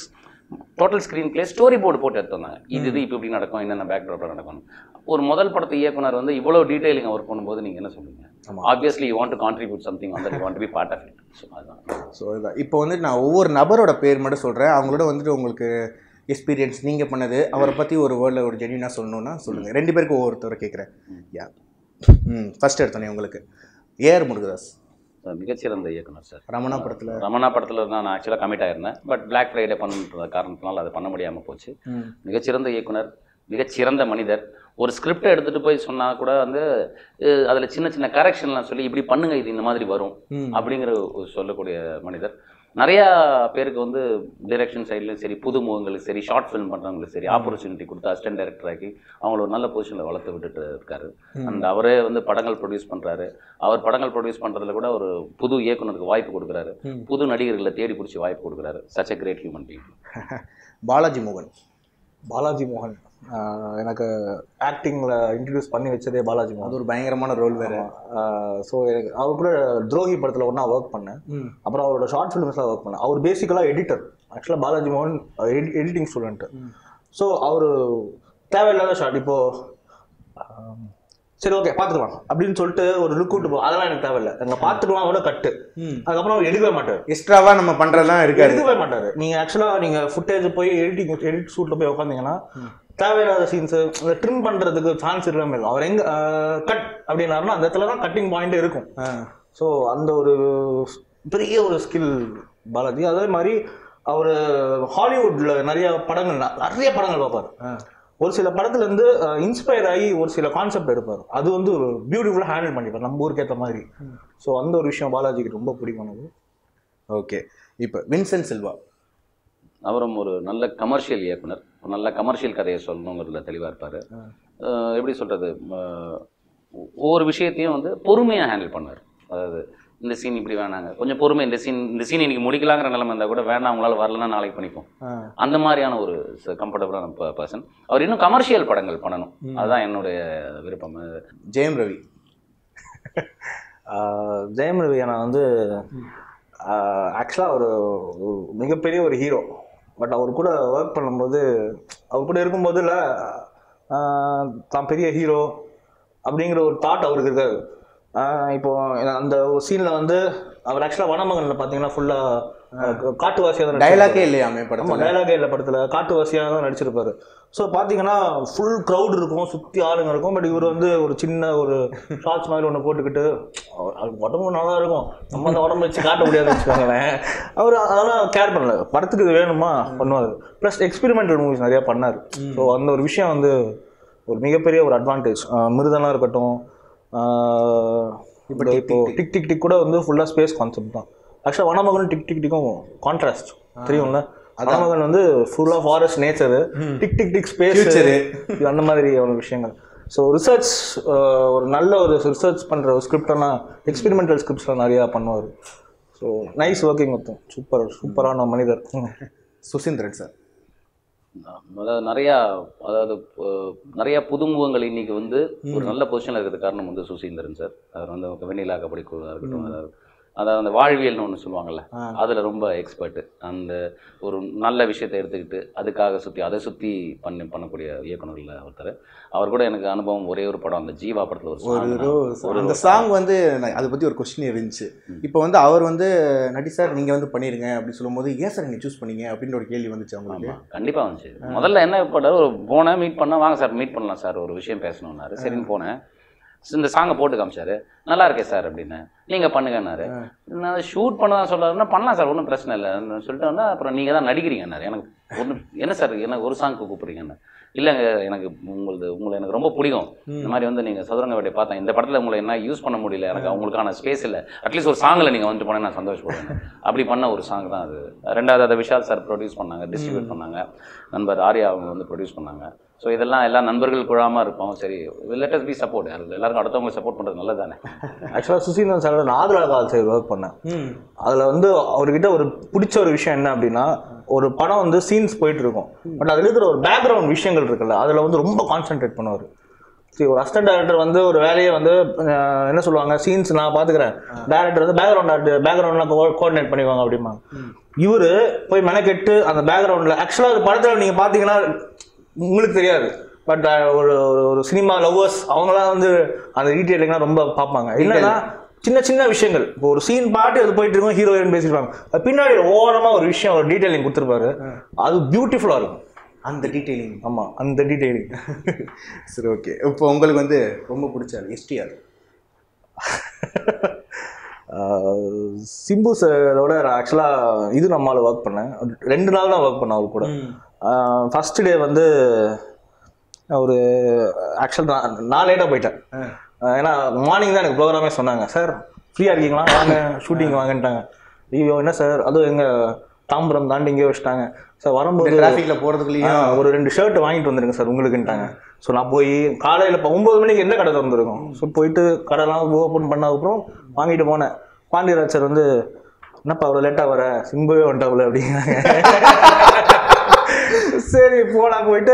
[SPEAKER 2] total screen play story board போட்டு எடுத்துருந்தாங்க. இது இப்போ இப்படி நடக்கும், என்னென்ன பேக்ட்ராப்பில் நடக்கணும். ஒரு முதல் படத்தை இயக்குனர் வந்து இவ்வளோ டீட்டெயிலிங் ஒர்க் பண்ணும்போது நீங்கள் என்ன சொல்லுவீங்க? Obviously you want to contribute something on that, you want to be part of it. So அதுதான்.
[SPEAKER 3] ஸோ இதுதான். இப்போ வந்து நான் ஒவ்வொரு நபரோட பேர் மட்டும் சொல்கிறேன், அவங்களோட வந்துட்டு உங்களுக்கு எக்ஸ்பீரியன்ஸ் நீங்கள் பண்ணது, அவரை பற்றி ஒரு வேர்டில் ஒரு ஜென்யூனாக சொல்லணும்னா சொல்லுங்கள். 2 பேருக்கு ஒவ்வொருத்தவரை கேட்குறேன். யா ஃபர்ஸ்ட் எடுத்தோன்னே உங்களுக்கு ஏஆர் முருகதாஸ்
[SPEAKER 2] மிகச்சிறந்த இயக்குனர் சார்.
[SPEAKER 3] ரமணா
[SPEAKER 2] படத்தில் தான் நான் ஆக்சுவலாக கமிட் ஆயிருந்தேன். பட் பிளாக் ஃப்ரைடே பண்ணுற காரணத்தினால அதை பண்ண முடியாமல் போச்சு. மிகச்சிறந்த இயக்குனர், மிகச்சிறந்த மனிதர். ஒரு ஸ்கிரிப்டை எடுத்துகிட்டு போய் சொன்னால் கூட வந்து அதில் சின்ன சின்ன கரெக்ஷன்லாம் சொல்லி இப்படி பண்ணுங்க, இது இந்த மாதிரி வரும் அப்படிங்கிற சொல்லக்கூடிய மனிதர். நிறையா பேருக்கு வந்து டைரக்ஷன் சைட்லையும் சரி, புது முகங்களுக்கு சரி, ஷார்ட் ஃபிலிம் பண்ணுறவங்களுக்கு சரி ஆப்பர்ச்சுனிட்டி கொடுத்து அசிஸ்டன்ட் டைரக்டர் ஆக்கி அவங்கள ஒரு நல்ல பொசிஷனில் வளர்த்து விட்டுட்டு இருக்காரு. அண்ட் அவரே வந்து படங்கள் ப்ரொடியூஸ் பண்ணுறாரு. அவர் படங்கள் ப்ரொடியூஸ் பண்ணுறதுல கூட ஒரு புது இயக்குனருக்கு வாய்ப்பு கொடுக்குறாரு, புது நடிகர்களை தேடி பிடிச்சி வாய்ப்பு கொடுக்குறாரு. Such a great human being.
[SPEAKER 3] Balaji மோகன்
[SPEAKER 1] எனக்கு ஆக்டிங்கில் இன்ட்ரடியூஸ் பண்ணி வச்சதே பாலாஜி மோகன்.
[SPEAKER 3] அது ஒரு பயங்கரமான ரோல் வேறு.
[SPEAKER 1] ஸோ எனக்கு அவர் கூட துரோகி படத்தில் ஒன்றா ஒர்க் பண்ணேன். அப்புறம் அவரோட ஷார்ட் ஃபிலிம்ஸில் ஒர்க் பண்ணேன். அவர் பேசிக்கலாக எடிட்டர். ஆக்சுவலாக பாலாஜி மோகன் எடிட்டிங் ஸ்டூடெண்ட்டு. ஸோ அவர் தேவையில்லாத ஷார்ட் இப்போது சரி ஓகே பார்த்துக்கலாம் அப்படின்னு சொல்லிட்டு ஒரு லுக் விட்டு போகும், அதெல்லாம் எனக்கு தேவையில்லை, எங்க பார்த்துக்கலாம் கூட கட்டு. அதுக்கப்புறம் அவர் எடுக்கவே மாட்டார்.
[SPEAKER 3] எக்ஸ்ட்ராவா நம்ம பண்றதெல்லாம் இருக்காது,
[SPEAKER 1] எடுக்கவே மாட்டார். நீங்க ஆக்சுவலா நீங்க ஃபுட்டேஜ் போய் எடிட் ஷூட்ல போய் உட்காந்தீங்கன்னா தேவையில்லாத சீன்ஸ் ட்ரிம் பண்றதுக்கு சான்ஸ் இல்லாமல் இருக்கும். அவர் எங்க கட் அப்படின்னாருன்னா அந்த இடத்துல தான் கட்டிங் பாயிண்ட் இருக்கும். ஸோ அந்த ஒரு பெரிய ஒரு ஸ்கில் பாலாஜி. அதே மாதிரி அவர் ஹாலிவுட்ல நிறைய படங்கள் பார்ப்பார். ஒரு சில படத்துல இருந்து இன்ஸ்பயர் ஆகி ஒரு சில கான்செப்ட் எடுப்பார். அது வந்து ஒரு பியூட்டிஃபுல்லாக ஹேண்டில் பண்ணிப்பார் நம்ம ஊருக்கு ஏற்ற மாதிரி. ஸோ அந்த ஒரு விஷயம் பாலாஜிக்கு ரொம்ப பிடிக்கும்.
[SPEAKER 3] ஓகே, இப்போ வின்சென்ட் சில்வா
[SPEAKER 2] அவரும் ஒரு நல்ல கமர்ஷியல் இயக்குனர், ஒரு நல்ல கமர்ஷியல் கதையை சொல்லணுங்கிறதுல தெளிவாக இருப்பார். எப்படி சொல்கிறது, ஒவ்வொரு விஷயத்தையும் வந்து பொறுமையாக ஹேண்டில் பண்ணார். அதாவது இந்த சீன் இப்படி வேணாங்க, கொஞ்சம் பொறுமை, இந்த சீன் இன்னைக்கு முடிக்கலாங்கிற நிலைமை இருந்தால் கூட வேணாம், அவங்களால வரலன்னா நாளைக்கு பண்ணிப்போம், அந்த மாதிரியான ஒரு கம்ஃபர்டபுளான பர்சன். அவர் இன்னும் கமர்ஷியல் படங்கள் பண்ணணும், அதுதான் என்னுடைய விருப்பம்.
[SPEAKER 3] ஜெயம் ரவி
[SPEAKER 1] நான் வந்து ஆக்சுவலாக ஒரு மிகப்பெரிய ஒரு ஹீரோ. பட் அவர் கூட ஒர்க் பண்ணும்போது, அவர் கூட இருக்கும்போதுல தான் பெரிய ஹீரோ அப்படிங்கிற ஒரு தாட் அவருக்கு இருக்காது. இப்போ அந்த சீனில் வந்து அவர் ஆக்சுவலாக வனமகனில் பார்த்தீங்கன்னா ஃபுல்லாக காட்டுவாசியாக தான்,
[SPEAKER 3] டைலாகே இல்லையாமே படம்,
[SPEAKER 1] டைலாகே இல்லை படத்தில், காட்டுவாசியாக தான் நடிச்சிருப்பாரு. ஸோ பார்த்தீங்கன்னா ஃபுல் க்ரௌட் இருக்கும், சுற்றி ஆளுங்க இருக்கும். பட் இவர் வந்து ஒரு சின்ன ஒரு ஷார்ட்ஸ் மாதிரி ஒன்று போட்டுக்கிட்டு உடம்பு நல்லா இருக்கும், நம்ம அந்த உடம்பு வச்சு காட்ட முடியாதுன்னு வச்சுக்கோங்களேன். அவர் அதெல்லாம் கேர் பண்ணல, படத்துக்கு இது வேணுமா பண்ணுவார். ப்ளஸ் எக்ஸ்பெரிமெண்டல் மூவிஸ் நிறையா பண்ணார். ஸோ அந்த ஒரு விஷயம் வந்து ஒரு மிகப்பெரிய ஒரு அட்வான்டேஜ். மிருதனாக இருக்கட்டும், இப்போ டிக் டிக் டிக் கூட வந்து ஃபுல்லாக ஸ்பேஸ் கான்செப்ட் தான். ஆக்சுவலாக வனமகன் டிக் டிக் டிக்கும் கான்ட்ராஸ்ட் தெரியும்ல. வனமகன் வந்து ஃபுல்லாக forest nature, Tik Tik Tik space, அந்த மாதிரி ஒரு விஷயங்கள். ஸோ ரிசர்ச், ஒரு நல்ல ஒரு ரிசர்ச் பண்ணுற ஒரு ஸ்கிரிப்டெல்லாம் எக்ஸ்பெரிமெண்டல் ஸ்கிரிப்ட்ஸ்லாம் நிறையா பண்ணுவார். ஸோ நைஸ் ஒர்க்கிங் வித் சூப்பரான மனிதர்
[SPEAKER 3] சுசீந்திரன் சார்.
[SPEAKER 2] அதாவது நிறையா புதுமுகங்கள் இன்னைக்கு வந்து ஒரு நல்ல பொசிஷனில் இருக்கிறது காரணம் வந்து சுசீந்திரன் சார். அவர் வந்து வெண்ணிலா கபடி குழுவாக இருக்கட்டும், அதாவது அந்த வாழ்வியல்னு ஒன்று சொல்லுவாங்கள்ல, அதில் ரொம்ப எக்ஸ்பர்ட்டு. அந்த ஒரு நல்ல விஷயத்தை எடுத்துக்கிட்டு அதுக்காக அதை சுற்றி பண்ணக்கூடிய இயக்குநர்களில் ஒருத்தர். அவர் கூட எனக்கு அனுபவம் ஒரே ஒரு படம், அந்த ஜீவா படத்தில் ஒரு
[SPEAKER 3] அந்த சாங் வந்து அதை பற்றி ஒரு கொஸ்டின் இருந்துச்சு. இப்போ வந்து அவர் வந்து நடி சார் நீங்கள் வந்து பண்ணிடுங்க அப்படின்னு சொல்லும்போது ஏன் சார் நீங்கள் சூஸ் பண்ணீங்க அப்படின்ற ஒரு கேள்வி வந்துச்சு அவங்களுக்கு.
[SPEAKER 2] கண்டிப்பாக வந்துச்சு. முதல்ல என்ன பண்ணார், ஒரு போனேன் மீட் பண்ணால், வாங்க சார் மீட் பண்ணலாம் சார், ஒரு விஷயம் பேசணுன்னாரு. சரின்னு போனேன், இந்த சாங்கை போட்டு காமிச்சாரு, நல்லா இருக்கே சார் அப்படின்னு. நீங்கள் பண்ணுங்கன்னாரு. நான் ஷூட் பண்ண தான் சொல்கிறாருன்னா பண்ணலாம் சார், ஒன்றும் பிரச்சனை இல்லைன்னு சொல்லிட்டு, அப்புறம் நீங்கள் தான் நடிக்கிறீங்கன்னாரு. எனக்கு ஒன்று என்ன சார் எனக்கு ஒரு சாங்க்கு கூப்பிட்றீங்கன்னு. இல்லைங்க, எனக்கு உங்களை எனக்கு ரொம்ப பிடிக்கும், இந்த மாதிரி வந்து நீங்கள் சதுரங்க வேட்டையை பார்த்தேன், இந்த படத்தில் உங்களை என்ன யூஸ் பண்ண முடியல, எனக்கு அவங்களுக்கான ஸ்பேஸ் இல்லை, அட்லீஸ்ட் ஒரு சாங்கில் நீங்கள் வந்துட்டு போனேன் நான் சந்தோஷப்படுவேன். அப்படி பண்ண ஒரு சாங் தான் அது. ரெண்டாவது அதை விஷால் சார் ப்ரொடியூஸ் பண்ணாங்க, டிஸ்ட்ரிபியூட் பண்ணாங்க, நண்பர் ஆர்யா அவங்க வந்து ப்ரொடியூஸ் பண்ணாங்க. ஸோ இதெல்லாம் எல்லா நண்பர்கள் குழாமல் இருப்போம். சரி, லெட் அஸ் பி சப்போர்ட், எல்லாருக்கும் அடுத்தவங்களை சப்போர்ட் பண்ணுறது நல்லது தானே.
[SPEAKER 1] ஆக்சுவலாக சுசீந்திரன் சார் நான் ஆதரா கால் சைடு ஒர்க் பண்ணேன். அதில் வந்து அவர்கிட்ட ஒரு பிடிச்ச ஒரு விஷயம் என்ன அப்படின்னா, ஒரு படம் வந்து சீன்ஸ் போயிட்டு இருக்கும், பட் அதில் இருக்கிற ஒரு பேக்ரவுண்ட் விஷயங்கள் இருக்குல்ல, அதில் வந்து ரொம்ப கான்சென்ட்ரேட் பண்ணுவார். சரி, ஒரு அசிஸ்டன்ட் டைரக்டர் வந்து ஒரு வேலையை வந்து என்ன சொல்லுவாங்க, சீன்ஸ் நான் பார்த்துக்கிறேன், டைரக்டர் வந்து பேக்ரவுண்ட்லாம் கோஆர்டினேட் பண்ணிக்குவாங்க அப்படிமா. இவர் போய் மெனக்கெட்டு அந்த பேக்ரவுண்டில், ஆக்சுவலாக அது படத்தில் நீங்கள் பார்த்தீங்கன்னா உங்களுக்கு தெரியாது, பட் ஒரு சினிமா லவ்வர்ஸ் அவங்களாம் வந்து அந்த டீட்டெயிலிங்லாம் ரொம்ப பார்ப்பாங்க. இல்லைன்னா சின்ன சின்ன விஷயங்கள், இப்போ ஒரு சீன் பாட்டு அது போயிட்டு இருக்கும், ஹீரோயின் பேசிருப்பாங்க, அது பின்னாடி ஓரமாக ஒரு விஷயம், ஒரு டீட்டெயிலிங் கொடுத்துருப்பாரு, அது பியூட்டிஃபுல்லாக இருக்கும்
[SPEAKER 3] அந்த டீட்டெயிலிங்.
[SPEAKER 1] ஆமாம், அந்த டீட்டெயிலிங்.
[SPEAKER 3] சரி, ஓகே. இப்போ உங்களுக்கு வந்து ரொம்ப பிடிச்சாரு எஸ்டிஆர்?
[SPEAKER 1] சிம்பு சாரோட ஆக்சுவலாக இது நம்மளால் ஒர்க் பண்ணேன், 2 நாள் தான் ஒர்க் பண்ணேன் அவர் கூட. ஃபர்ஸ்ட் டே வந்து ஒரு ஆக்சுவலாக நான் லேட்டாக போயிட்டேன். ஏன்னா மார்னிங் தான் எனக்கு ப்ரோக்ராமே சொன்னாங்க, சார் ஃப்ரீயாக இருக்கீங்களா வாங்க ஷூட்டிங் வாங்கன்ட்டாங்க. ஐயோ என்ன சார், அதுவும் எங்கள் தாம்பரம் தாண்டி இங்கே வச்சுட்டாங்க சார், வரும்போது
[SPEAKER 3] டிராஃபிக்கில் போகிறதுக்குள்ளேயே
[SPEAKER 1] ஒரு 2 ஷர்ட் வாங்கிட்டு வந்துருங்க சார் உங்களுக்குன்ட்டாங்க. ஸோ நான் போய் காலையில் இப்போ 9 மணிக்கு என்ன கடை திறந்துருக்கும், ஸோ போயிட்டு கடைலாம் ஓப்பன் பண்ணதுக்கப்புறம் வாங்கிட்டு போனேன். பாண்டியராஜ் சார் வந்து என்னப்பா அவ்வளோ லேட்டாக வர, சிம்புவே வந்துட்டாவில் அப்படிங்கிறாங்க. சரி போனா போயிட்டு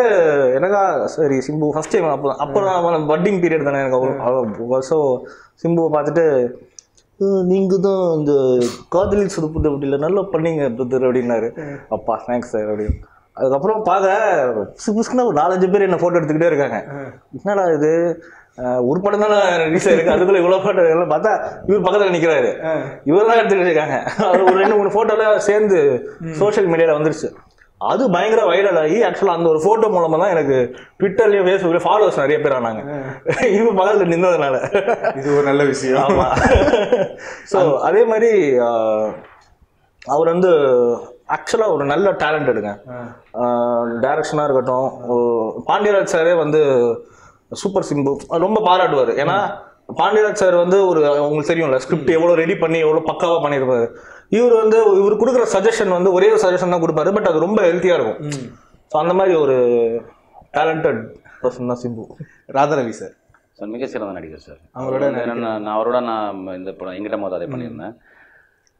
[SPEAKER 1] எனக்கா சரி சிம்பு ஃபர்ஸ்ட் டைம் அப்போ நான் பட்டிங் பீரியட் தானே எனக்கு. ஸோ சிம்புவை பார்த்துட்டு நீங்கள் தான் இந்த காதலி சுடுப்புட்டு அப்படில நல்லா பண்ணீங்க பிரதர் அப்படின்னாரு. அப்பா தேங்க்ஸ் சார் அப்படின்னு. அதுக்கப்புறம் பார்க்க ஒரு 4-5 பேர் என்ன ஃபோட்டோ எடுத்துக்கிட்டே இருக்காங்க. என்னடா இது ஒரு படம் தானே ரிலீஸ் ஆயிருக்கு, அதுக்குள்ள இவ்வளோ ஃபோட்டோ எல்லாம் பார்த்தா இவர் பக்கத்தில் நிற்கிறாரு, இவர் தான் எடுத்துக்கிட்டு இருக்காங்க. அது ஒரு 2-3 ஃபோட்டோலாம் சேர்ந்து சோஷியல் மீடியாவில் வந்துருச்சு. அது பயங்கர வைரல் ஆகி ஆக்சுவலாக அந்த ஒரு ஃபோட்டோ மூலமாக தான் எனக்கு ட்விட்டர்லேயும் ஃபேஸ்புக்லேயும் ஃபாலோவர்ஸ் நிறைய பேர் ஆனாங்க, இவன் பக்கத்தில் நின்றதுனால.
[SPEAKER 3] இது ஒரு நல்ல விஷயம்.
[SPEAKER 1] ஆமாம். ஸோ அதே மாதிரி அவர் வந்து ஆக்சுவலாக ஒரு நல்ல டேலண்டடுங்க. டைரக்ஷனாக இருக்கட்டும், பாண்டியராஜ் சாரே வந்து சூப்பர் சிம்பு ரொம்ப பாராட்டுவார். ஏன்னா பாண்டியராஜ் சார் வந்து ஒரு உங்களுக்கு தெரியும்ல, ஸ்கிரிப்ட் எவ்வளோ ரெடி பண்ணி எவ்வளோ பக்காவாக பண்ணியிருப்பாரு. இவர் கொடுக்குற சஜஷன் வந்து ஒரே ஒரு சஜஷன் தான் கொடுப்பாரு, பட் அது ரொம்ப ஹெல்த்தியாக இருக்கும். ஸோ அந்த மாதிரி ஒரு டேலண்டட் பர்சன் தான் சிம்பு.
[SPEAKER 3] ராதாரவி சார்
[SPEAKER 2] சார் மிகச்சிறந்த நடிகர் சார். அவரோட நான் இந்த படம் எங்கிட்ட போது அதை பண்ணியிருந்தேன்.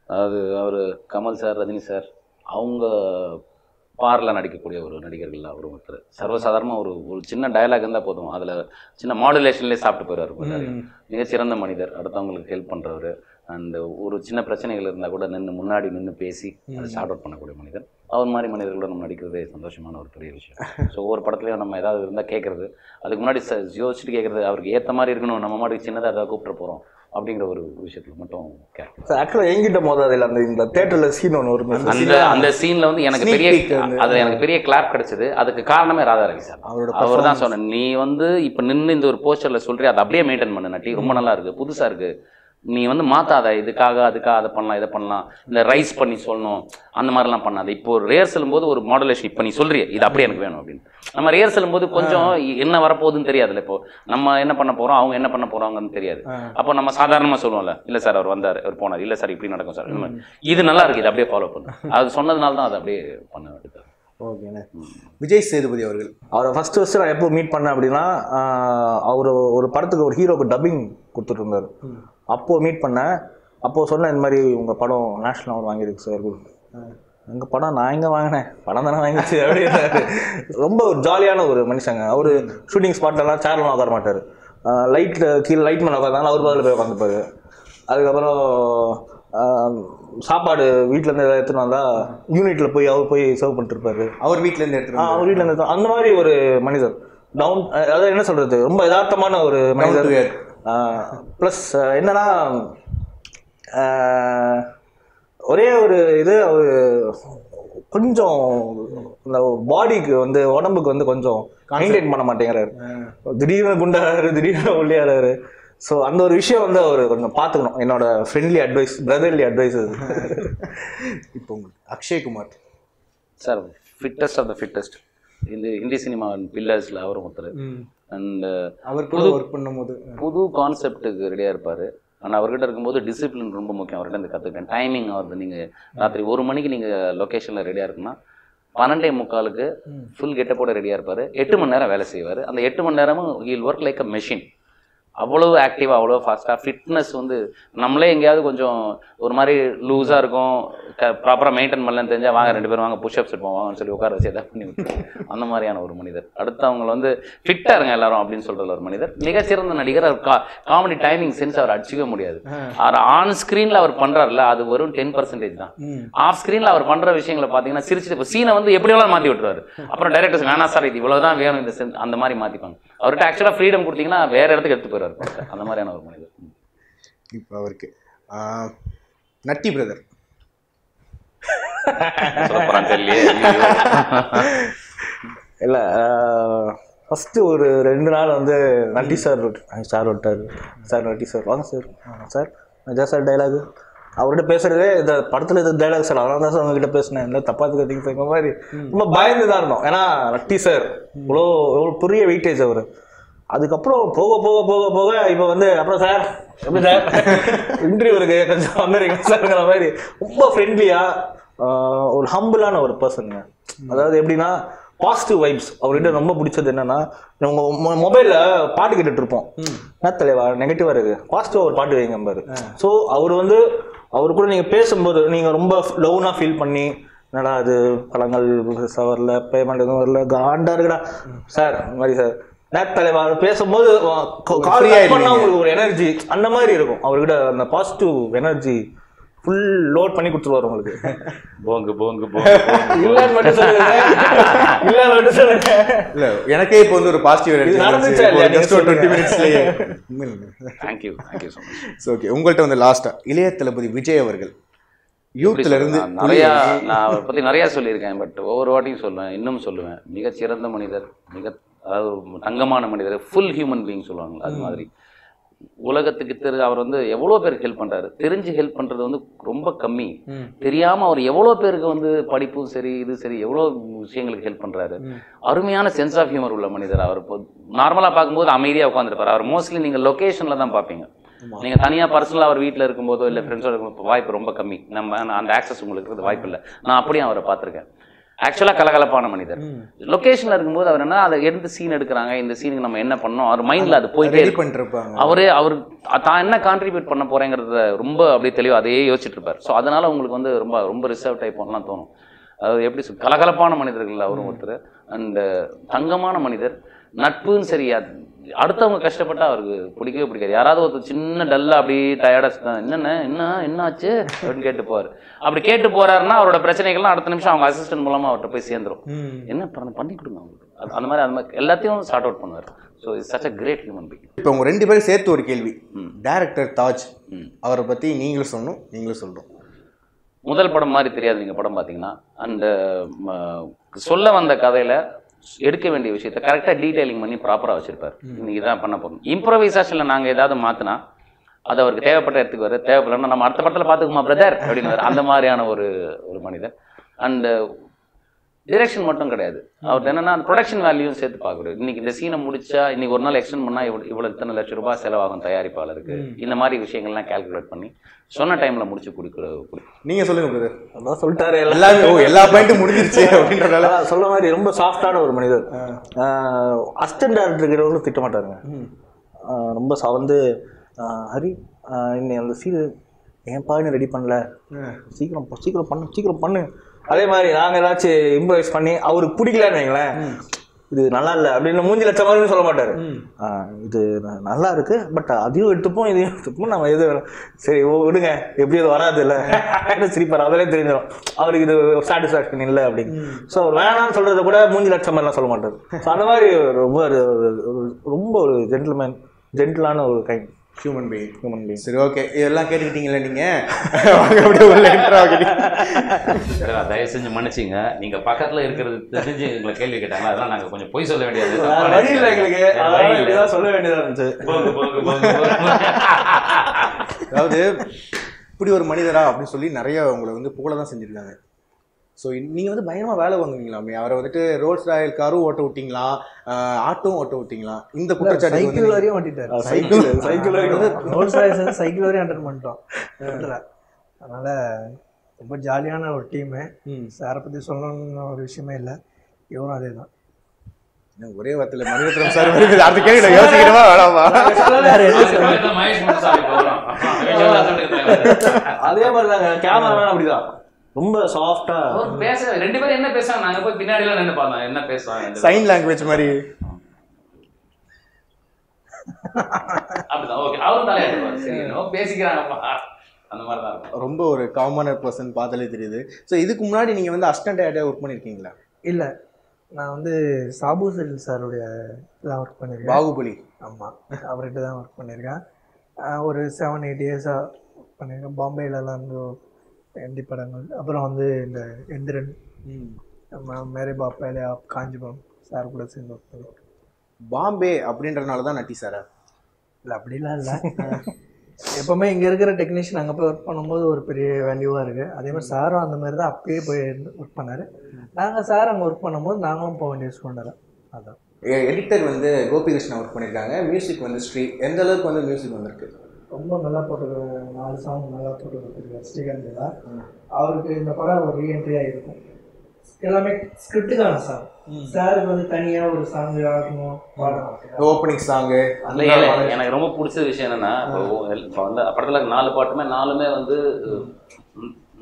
[SPEAKER 2] அதாவது அவர் கமல் சார், ரஜினி சார் அவங்க பாரில் நடிக்கக்கூடிய ஒரு நடிகர்கள் அவர் ஒருத்தர். சர்வசாதாரணமாக ஒரு சின்ன டயலாக் இருந்தால் போதும், அதில் சின்ன மாடுலேஷன்லேயே சாப்பிட்டு போயிடுவார். மிகச்சிறந்த மனிதர், அடுத்தவங்களுக்கு ஹெல்ப் பண்ணுறவர். அண்ட் ஒரு சின்ன பிரச்சனைகள் இருந்தால் கூட முன்னாடி நின்று பேசி அதை ஷார்ட் அவுட் பண்ணக்கூடிய மனிதர். அவர் மாதிரி மனிதர்களோட நம்ம நடிக்கிறதே சந்தோஷமான ஒரு பெரிய விஷயம். ஸோ ஒவ்வொரு படத்துலையும் நம்ம ஏதாவது இருந்தால் கேட்குறது, அதுக்கு முன்னாடி யோசிச்சுட்டு கேட்குறது, அவருக்கு ஏற்ற மாதிரி இருக்கணும், நம்ம மாதிரி சின்னதாக ஏதாவது கூப்பிட்டு போகிறோம், அப்படிங்கிற ஒரு விஷயத்துல மட்டும்
[SPEAKER 1] ஆக்சுவலாக எங்கிட்ட மோதாது இல்லை இந்த தேட்டரில் சீன் ஒன்று ஒரு
[SPEAKER 2] அந்த சீன்ல வந்து எனக்கு பெரிய அதுல எனக்கு பெரிய கிளாப் கிடைச்சது. அதுக்கு காரணமே ராதா ரவி சார். அவர் தான் சொன்னேன், நீ வந்து இப்போ நின்று இந்த ஒரு போஸ்டர்ல சொல்றியா அதை அப்படியே மெயின்டைன் பண்ணு நட்டி, ரொம்ப நல்லா இருக்கு, புதுசா இருக்கு, நீ வந்து மாத்தாத, இதுக்காக அதுக்காக அதை பண்ணலாம் இதை பண்ணலாம், இந்த ரைஸ் பண்ணி சொல்லணும் அந்த மாதிரிலாம் பண்ணாத. இப்போ ஒரு ரிஹர்சலும் போது ஒரு மாடுலேஷன் இப்போ நீ சொல்றிய இது அப்படியே எனக்கு வேணும் அப்படின்னு நம்ம ரிஹர்சலும் போது கொஞ்சம் என்ன வரப்போகுதுன்னு தெரியாதுல்ல. இப்போ நம்ம என்ன பண்ண போறோம் அவங்க என்ன பண்ண போறாங்கன்னு தெரியாது. அப்போ நம்ம சாதாரணமாக சொல்லுவோம்ல, இல்லை சார் அவர் வந்தார் அவர் போனார், இல்லை சார் இப்படி நடக்கும் சார், இது நல்லா இருக்கு, இது அப்படியே ஃபாலோ பண்ணு, அது சொன்னதுனால தான் அதை அப்படியே பண்ண வேண்டியது.
[SPEAKER 3] ஓகேண்ணே. விஜய் சேதுபதி
[SPEAKER 1] அவரை ஃபர்ஸ்ட் நான் எப்போ மீட் பண்ணேன் அப்படின்னா, அவர் ஒரு படத்துக்கு ஒரு ஹீரோக்கு டப்பிங் கொடுத்துட்டு இருந்தார். அப்போது மீட் பண்ணேன். அப்போது சொன்னேன், இந்த மாதிரி உங்கள் படம் நேஷ்னல் அவார்டு வாங்கியிருக்கு சார். எங்கள் படம் நான் எங்கே வாங்கினேன், படம் தானே வாங்கிச்சு அப்படின்னு. ரொம்ப ஒரு ஜாலியான ஒரு மனுஷங்க. அவர் ஷூட்டிங் ஸ்பாட்லலாம் சேர்லாம் உட்கார மாட்டார், லைட்டில் கீழே லைட் மேலே உட்காந்தாலும் அவர் பதில் போய் உட்காந்துப்பார். அதுக்கப்புறம் சாப்பாடு வீட்டிலேருந்து எதாவது எடுத்துகிட்டு வந்தால் யூனிட்டில் போய் அவர் போய் சர்வ் பண்ணிட்டுருப்பாரு.
[SPEAKER 3] அவர் வீட்டிலேருந்து எடுத்துகிட்டு
[SPEAKER 1] அவர் வீட்டிலேருந்து எடுத்து அந்த மாதிரி ஒரு மனிதர். டவுன், அதாவது என்ன சொல்கிறது, ரொம்ப யதார்த்தமான ஒரு மனிதர். ப்ளஸ் என்னன்னா, ஒரே ஒரு இது, அவர் கொஞ்சம் இந்த பாடிக்கு வந்து உடம்புக்கு வந்து கொஞ்சம் மெயின்டைன் பண்ண மாட்டேங்கிறாரு. திடீர்னு குண்டாகிறாரு, திடீர்னு ஒல்லியாகிறாரு. ஸோ அந்த ஒரு விஷயம் வந்து அவர் கொஞ்சம் பார்த்துக்கணும். என்னோட ஃப்ரெண்ட்லி அட்வைஸ், பிரதர்லி அட்வைஸ் அது.
[SPEAKER 3] இப்போ உங்களுக்கு Akshay Kumar
[SPEAKER 2] sir fittest of the fittest இந்த இந்திய சினிமா பில்லர்ஸில் அவரும் ஒருத்தர். அண்ட்
[SPEAKER 3] அவர் கூட ஒர்க் பண்ணும்போது
[SPEAKER 2] புது கான்செப்டுக்கு ரெடியாக இருப்பார். ஆனால் அவர்கிட்ட இருக்கும்போது டிசிப்ளின் ரொம்ப முக்கியம். அவர்கிட்ட இருந்து கற்றுக்கிட்டேன். டைமிங் ஆகுது, நீங்கள் ராத்திரி 1 மணிக்கு நீங்கள் லொக்கேஷனில் ரெடியாக இருக்குன்னா 12:45 ஃபுல் கெட்டப்போட ரெடியாக இருப்பார். 8 மணி நேரம் வேலை செய்வார். அந்த 8 மணி நேரமும் he'll work like a machine. அவ்வளோ ஆக்டிவாக, அவ்வளோ ஃபாஸ்ட்டாக. ஃபிட்னஸ் வந்து நம்மளே எங்கேயாவது கொஞ்சம் ஒரு மாதிரி லூஸாக இருக்கும், ப்ராப்பராக மெயின்டைன் பண்ணலன்னு தெரிஞ்சால் வாங்க 2 பேரும் வாங்க புஷ்அப்ஸ் எடுப்போம் சொல்லி உட்கார வச்சு எதாவது பண்ணி விட்டு அந்த மாதிரியான ஒரு மனிதர். அடுத்து அவங்களை வந்து ஃபிட்டாக இருங்க எல்லாரும் அப்படின்னு சொல்கிற ஒரு மனிதர். மிகச்சிறந்த நடிகர். அவர் காமெடி டைமிங் சென்ஸ் அவர் அடிச்சிக்க முடியாது. அவர் ஆன் ஸ்க்ரீனில் அவர் பண்ணுறாருல அது வெறும் 10% தான். ஆஃப் ஸ்க்ரீனில் அவர் பண்ணுற விஷயங்களை பார்த்தீங்கன்னா சிரிச்சுட்டு இப்போ சீனை வந்து எப்படி வேணாலும் மாற்றி விட்டுருவாரு. அப்புறம் டைரக்டர்ஸ் வேணா சார் இது இவ்வளோ தான் வேணும் இந்த அந்த மாதிரி மாற்றிப்பாங்க. அவர்கிட்ட ஆக்சுவலாக ஃப்ரீடம் கொடுத்தீங்கன்னா வேறு இடத்துக்கு எடுத்து போயிடுவார். அந்த மாதிரியான ஒரு மனிதர்.
[SPEAKER 3] இப்போ அவருக்கு நட்டி பிரதர்
[SPEAKER 1] இல்லை, ஃபஸ்ட்டு ஒரு 2 நாள் வந்து நட்டி சார் விட்டார். சார் நட்டி சார் வாங்க சார், சார் அதான் சார் டைலாகு அவர்கிட்ட பேசுறதே இந்த படத்தில் இது டைலாக் சார், அதனால தான் சார் உங்ககிட்ட பேசினேன், இல்லை தப்பாத்துக்கு அதிகம் இந்த மாதிரி ரொம்ப பயந்து தான் இருந்தோம். ஏன்னா நட்டி சார் எவ்வளோ பெரிய வெயிட்டேஜ் அவர். அதுக்கப்புறம் போக போக போக போக இப்போ வந்து அப்புறம் சார் எப்படி சார் இன்டர்வியூ இருக்கு கொஞ்சம் வந்துடுறீங்க சார்ங்கிற மாதிரி ரொம்ப ஃப்ரெண்ட்லியாக ஒரு ஹம்பிளான ஒரு பர்சனுங்க. அதாவது எப்படின்னா பாசிட்டிவ் வைப்ஸ். அவர்கிட்ட ரொம்ப பிடிச்சது என்னன்னா, உங்கள் மொபைலில் பாட்டு கேட்டுட்டு இருப்போம், என்ன தலைவா நெகட்டிவாக இருக்கு, பாசிட்டிவாக ஒரு பாட்டு வைங்க பாரு. ஸோ அவர் கூட நீங்கள் பேசும்போது நீங்கள் ரொம்ப லவ்னாக ஃபீல் பண்ணி, என்னடா அது பழங்கள் வரல, பேமெண்ட் எதுவும் வரல, காண்டா இருக்குடா சார் இந்த மாதிரி சார் தலைவர் பேசும்போது உங்களுக்கு ஒரு எனர்ஜி அந்த மாதிரி இருக்கும். அவர்கிட்ட அந்த பாசிட்டிவ் எனர்ஜி ஃபுல் லோட் பண்ணி கொடுத்துருவாரு உங்களுக்கு.
[SPEAKER 2] போங்கு போங்கு
[SPEAKER 3] இல்லன்னு மட்டும் சொல்லுங்க. இல்ல எனக்கே இப்போ வந்து ஒரு பாசிட்டிவ் எனர்ஜி நடந்துச்சு ஜஸ்ட் 20 மினிட்ஸ்லயே.
[SPEAKER 2] Thank you so much.
[SPEAKER 3] Okay, உங்கள்ட்ட வந்து லாஸ்டா இளைய தளபதி விஜய் அவர்கள் யூத்ல இருந்து
[SPEAKER 2] நிறைய நான் அவரை பத்தி நிறைய சொல்லியிருக்கேன். பட் ஒவ்வொரு வாட்டியும் சொல்லுவேன், இன்னும் சொல்லுவேன். மிக சிறந்த மனிதர், அதாவது ஒரு தங்கமான மனிதர், ஃபுல் ஹியூமன் பீயிங் சொல்லுவாங்க. அது மாதிரி உலகத்துக்கு அவர் வந்து எவ்வளோ பேருக்கு ஹெல்ப் பண்ணுறாரு. தெரிஞ்சு ஹெல்ப் பண்ணுறது வந்து ரொம்ப கம்மி. தெரியாமல் அவர் எவ்வளோ பேருக்கு வந்து படிப்பும் சரி இது சரி எவ்வளோ விஷயங்களுக்கு ஹெல்ப் பண்ணுறாரு. அருமையான சென்ஸ் ஆஃப் ஹியூமர் உள்ள மனிதர். அவர் நார்மலாக பார்க்கும்போது அமைதியாக உட்காந்துருப்பார். அவர் மோஸ்ட்லி நீங்கள் லொக்கேஷனில் தான் பார்ப்பீங்க. நீங்கள் தனியாக பர்சனலாக அவர் வீட்டில் இருக்கும்போதோ இல்லை ஃப்ரெண்ட்ஸோட இருக்கும்போது வாய்ப்பு ரொம்ப கம்மி. நம்ம அந்த ஆக்சஸ் உங்களுக்கு இருக்கிறது வாய்ப்பு இல்லை. நான் அப்படியே அவரை பார்த்துருக்கேன். ஆக்சுவலாக கலகலப்பான மனிதர். லொக்கேஷனில் இருக்கும்போது அவர் என்ன அதை எடுத்து சீன் எடுக்கிறாங்க, இந்த சீனுக்கு நம்ம என்ன பண்ணோம், அவர் மைண்டில் அது போயிட்டே பண்ணிருப்பாங்க. அவர் தான் என்ன கான்ட்ரிபியூட் பண்ண போறேங்கிறத ரொம்ப அப்படியே தெளிவாக அதையே யோசிச்சுட்டு இருப்பார். ஸோ அதனால உங்களுக்கு வந்து ரொம்ப ரொம்ப ரிசர்வ் டைப் பண்ணலாம் தோணும். அதாவது எப்படி கலகலப்பான மனிதர்கள் அவரும் ஒருத்தர். அண்ட் தங்கமான மனிதர். நட்புன்னு சரி அடுத்தவங்க கஷ்டப்பட்டா அவருக்கு பிடிக்கவே பிடிக்காது. யாராவது ஒரு சின்ன டல்லா அப்படி டயர்டா என்ன ஆச்சு அப்படின்னு கேட்டு போவார். அப்படி கேட்டு போறாருன்னா அவரோட பிரச்சனைகள்லாம் அடுத்த நிமிஷம் அவங்க அசிஸ்டன்ட் மூலமா அவர்கிட்ட போய் சேர்ந்துரும். என்ன பண்ணி கொடுங்க அவங்களுக்கு, அந்த மாதிரி எல்லாத்தையும் சார்ட் அவுட் பண்ணுவார். So it's such a great human being.
[SPEAKER 3] இப்போ உங்க 2 பேரும் சேர்த்து ஒரு கேள்வி. டைரக்டர் தாஜ் அவரை பத்தி நீங்களும் சொல்லணும்.
[SPEAKER 2] முதல் படம் மாதிரி தெரியாது நீங்க படம் பார்த்தீங்கன்னா. அந்த சொல்ல வந்த கதையில எடுக்க வேண்டிய விஷயத்தை கரெக்டாக டீடைலிங் பண்ணி ப்ராப்பராக வச்சிருப்பார். இன்னைக்கு தான் பண்ண போகணும். இம்ப்ரோவைசேஷனில் நாங்கள் ஏதாவது மாற்றினா அது அவருக்கு தேவைப்பட்ட இடத்துக்கு வர, தேவைப்படலன்னா நம்ம அடுத்த படத்தில் பார்த்துக்குமா பிரதர் அப்படின்னு அந்த மாதிரியான ஒரு மனிதர். அண்ட் டிரெக்ஷன் மட்டும் கிடையாது அவர்கிட்ட என்னன்னா அந்த ப்ரொடக்ஷன் வேல்யூவும் சேர்த்து பார்க்கறது. இன்னைக்கு இந்த சீனை முடிச்சா இன்னைக்கு ஒரு நாள் எக்ஸ்டெண்ட் பண்ணால் இவ்வளோ இத்தனை லட்சம் ரூபாய் செலவாகும் தயாரிப்பாளருக்கு. இந்த மாதிரி விஷயங்கள்லாம் கால்குலேட் பண்ணி சொன்ன டைம்ல முடிச்சு கொடுக்குற.
[SPEAKER 3] நீங்க சொல்லுங்க பிரதர்.
[SPEAKER 1] அதான் சொல்லிட்டாரு
[SPEAKER 3] எல்லா பாயிண்ட்டும் முடிஞ்சிருச்சு அப்படின்றதால
[SPEAKER 1] சொல்ல மாதிரி ரொம்ப சாஃப்டான ஒரு மனிதர். அசிஸ்டன்ட் டைரக்டர் திட்ட மாட்டாருங்க. ரொம்ப வந்து ஹரி இன்னும் அந்த சீன் என் பாயிண்ட் ரெடி பண்ணல, சீக்கிரம் பண்ணு. அதே மாதிரி நாங்கள் ஏதாச்சும் இம்ப்ரவைஸ் பண்ணி அவருக்கு பிடிக்கலன்னு வைங்களேன், இது நல்லா இல்லை அப்படின்னு மூஞ்சி லட்சம் மாதிரி சொல்ல மாட்டாரு. இது நல்லா இருக்கு பட் அதையும் எடுத்துப்போம் இதையும் எடுத்துப்போம், நம்ம எது சரி விடுங்க எப்படி அது வராது இல்லை சிரிப்பார். அதிலே தெரிஞ்சிடும் அவருக்கு இது சாட்டிஸ்ஃபேக்ஷன் இல்லை அப்படின்னு. ஸோ வேணாம்னு சொல்றதை கூட மூஞ்சி லட்சம் மாதிரிலாம் சொல்ல மாட்டாரு. ஸோ அந்த மாதிரி ரொம்ப ஒரு ஜென்டிலான ஒரு கைண்ட்
[SPEAKER 3] ஹியூமன் பீயிங். சரி ஓகே, இதெல்லாம் கேட்டுக்கிட்டீங்களா நீங்க? அப்படியே உள்ள என்ட்ரா ஆகிட்டீங்க.
[SPEAKER 2] தயவு செஞ்சு மன்னிச்சிங்க. நீங்க பக்கத்துல இருக்கிறது தெரிஞ்சு எங்களை கேள்வி கேட்டாங்க, அதெல்லாம் நாங்க கொஞ்சம் பொய் சொல்ல வேண்டியது
[SPEAKER 1] எங்களுக்கு சொல்ல வேண்டியதா இருந்துச்சு.
[SPEAKER 3] அதாவது இப்படி ஒரு மனிதரா அப்படின்னு சொல்லி நிறைய உங்களை வந்து புகழ தான் செஞ்சிருக்காங்க. ஸோ நீங்கள் வந்து பயங்கரமாக வேலை வாங்குவீங்களாமே, அவரை வந்துட்டு ரோல்ஸ் ராயல் காரும் ஓட்ட விட்டீங்களா, ஆட்டோவும் ஓட்ட விட்டீங்களா? இந்த குற்றச்சாட்டு
[SPEAKER 4] சைக்கிள் வரையும் ஓட்டிட்டார். சைக்கிள் ரோல்ஸ் ராயல்ஸ் சைக்கிள் வரையும் அட்டன் பண்ணிட்டோம். அதனால் ரொம்ப ஜாலியான ஒரு டீமு. சாரை பற்றி சொல்லணும்னு ஒரு விஷயமே இல்லை. இவரும் அதே தான்.
[SPEAKER 3] ஒரே வார்த்தையில் மணிரத்னம் சார் வருது. அடுத்த கேள்வி யோசிக்கிறவா வேணாமா?
[SPEAKER 1] அதே மாதிரி தாங்க கேமராமேன் அப்படிதான் ரொம்ப சாஃப்டா
[SPEAKER 2] பேச. 2 பேரும் என்ன பேசுறாங்க, நாங்க போய் பின்னாடி எல்லாம் நின்று பார்த்தோம் என்ன பேசுவாங்க.
[SPEAKER 3] சைன் லாங்குவேஜ் மாதிரி
[SPEAKER 2] அப்படிதான். ஓகே, அவரும் தலையாட்டுவார். சரி பேசிக்கிறாங்கப்பா அந்த மாதிரி தான் இருக்கும்.
[SPEAKER 3] ரொம்ப ஒரு காமனர் பர்சன் பார்த்தாலே தெரியுது. ஸோ இதுக்கு முன்னாடி நீங்கள் வந்து அசிஸ்டன்ட் டைரக்டராக ஒர்க் பண்ணியிருக்கீங்களா?
[SPEAKER 4] இல்லை, நான் வந்து சாபு செல்வி சாருடைய தான் ஒர்க் பண்ணியிருக்கேன்.
[SPEAKER 3] பாகுபலி.
[SPEAKER 4] ஆமாம், அவர்கிட்ட தான் ஒர்க் பண்ணியிருக்கேன். ஒரு 7-8 இயர்ஸாக ஒர்க் பண்ணியிருக்கேன். பாம்பேலலாம் இருந்து ஹிந்தி படங்கள். அப்புறம் வந்து இந்த எந்திரன், மேரே பாப் பஹலே ஆப், காஞ்சிபுரம் சார் கூட சேர்ந்து ஒர்க் பண்ணியிருக்கேன்.
[SPEAKER 3] பாம்பே அப்படின்றதுனால தான் நட்டி சாரா?
[SPEAKER 4] இல்லை அப்படிலாம் இல்லை. எப்போவுமே இங்கே இருக்கிற டெக்னீஷியன் அங்கே போய் ஒர்க் பண்ணும்போது ஒரு பெரிய வேல்யூவாக இருக்குது. அதே மாதிரி சாரும் அந்த மாதிரி தான் அப்பயே போய் ஒர்க் பண்ணார். நாங்கள் சார் அங்கே ஒர்க் பண்ணும்போது நாங்களும் போக வேண்டிய ஸ்கூல். அதான்
[SPEAKER 3] எடிட்டர் வந்து கோபிகிருஷ்ணன் ஒர்க் பண்ணியிருக்காங்க. மியூசிக் வந்து ஸ்ரீ. எந்த அளவுக்கு வந்து மியூசிக் வந்திருக்கு?
[SPEAKER 4] ரொம்ப நல்லா போட்டு 4 சாங் நல்லா போட்டு கொடுத்துருக்காரு ஸ்ரீகாந்த் தான். அவருக்கு இந்த படம் ஒரு ரீஎன்ட்ரியாக இருக்கும். எல்லாமே ஸ்கிரிப்டுக்கான சாங். சாருக்கு வந்து தனியாக ஒரு சாங் ஆகணும்,
[SPEAKER 3] ஓப்பனிங் சாங்கு.
[SPEAKER 2] எனக்கு ரொம்ப பிடிச்ச விஷயம் என்னன்னா, இப்போ வந்து படத்துல 4 பாட்டுமே 4மே வந்து